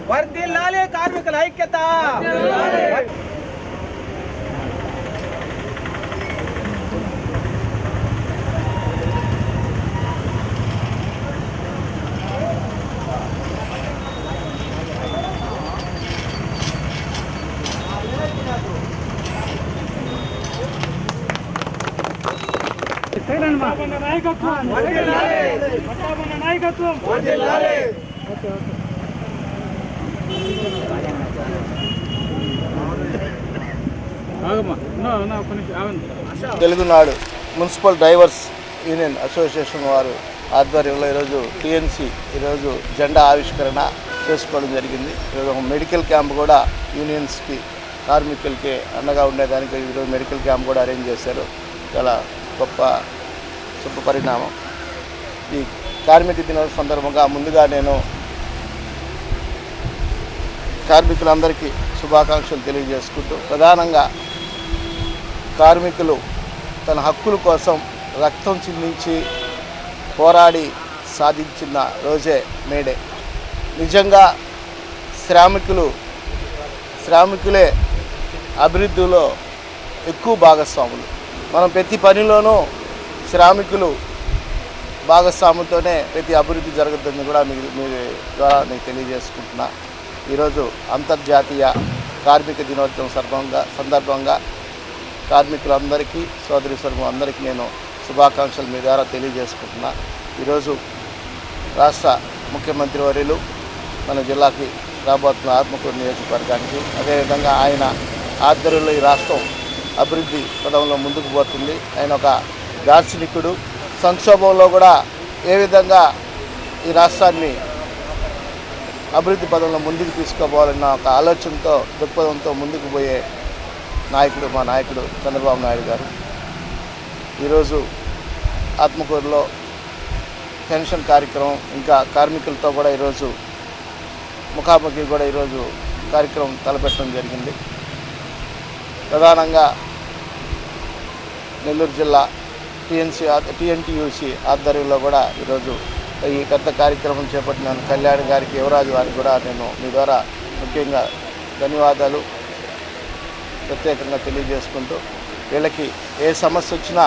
వర్ధిల్లాలి కార్మికుల ఐక్యత. Telugunadu municipal drivers union association వారు ఆధ్వర్యంలో ఈరోజు టీఎన్సీ ఈరోజు జెండా ఆవిష్కరణ చేసుకోవడం జరిగింది. ఈరోజు మెడికల్ క్యాంప్ కూడా యూనియన్స్కి కార్మికులకి అండగా ఉండేదానికి ఈరోజు మెడికల్ క్యాంప్ కూడా అరేంజ్ చేశారు. చాలా గొప్ప శుభ పరిణామం. ఈ కార్మిక దినోత్సవం సందర్భంగా ముందుగా నేను కార్మికులందరికీ శుభాకాంక్షలు తెలియజేసుకుంటూ, ప్రధానంగా కార్మికులు తన హక్కుల కోసం రక్తం చిందించి పోరాడి సాధించిన రోజే మేడే. నిజంగా శ్రామికులే అభివృద్ధిలో ఎక్కువ భాగస్వాములు. మనం ప్రతి పనిలోనూ శ్రామికులు భాగస్వాములతోనే ప్రతి అభివృద్ధి జరుగుతుందని కూడా మీ ద్వారా నేను తెలియజేసుకుంటున్నా. ఈరోజు అంతర్జాతీయ కార్మిక దినోత్సవం సందర్భంగా కార్మికులందరికీ సోదరి అందరికీ నేను శుభాకాంక్షలు మీ ద్వారా తెలియజేసుకుంటున్నా. ఈరోజు రాష్ట్ర ముఖ్యమంత్రి వర్యులు మన జిల్లాకి రాబోతున్న ఆత్మకూరు నియోజకవర్గానికి, అదేవిధంగా ఆయన ఆధ్వర్యంలో ఈ రాష్ట్రం అభివృద్ధి పదంలో ముందుకు పోతుంది. ఆయన ఒక దార్శనికుడు. సంక్షోభంలో కూడా ఏ విధంగా ఈ రాష్ట్రాన్ని అభివృద్ధి పదంలో ముందుకు తీసుకోవాలన్న ఒక ఆలోచనతో దృక్పథంతో ముందుకు పోయే నాయకుడు మా నాయకుడు చంద్రబాబు నాయుడు గారు. ఈరోజు ఆత్మకూరులో పెన్షన్ కార్యక్రమం, ఇంకా కార్మికులతో కూడా ఈరోజు ముఖాముఖి కూడా ఈరోజు కార్యక్రమం తలపెట్టడం జరిగింది. ప్రధానంగా నెల్లూరు జిల్లా టీఎన్టీయూసీ ఆధ్వర్యంలో కూడా ఈరోజు ఈ పెద్ద కార్యక్రమం చేపట్టిన కళ్యాణ్ గారికి, యువరాజు వారికి కూడా నేను మీ ద్వారా ముఖ్యంగా ధన్యవాదాలు ప్రత్యేకంగా తెలియజేసుకుంటూ, వీళ్ళకి ఏ సమస్య వచ్చినా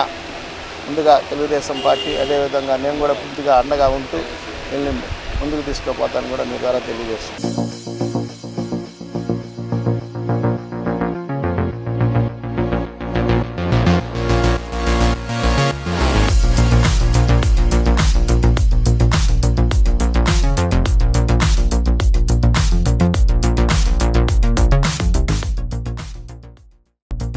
ముందుగా తెలుగుదేశం పార్టీ, అదేవిధంగా నేను కూడా పూర్తిగా అండగా ఉంటూ వీళ్ళని ముందుకు తీసుకుపోతాను కూడా మీ ద్వారా తెలియజేస్తున్నాను.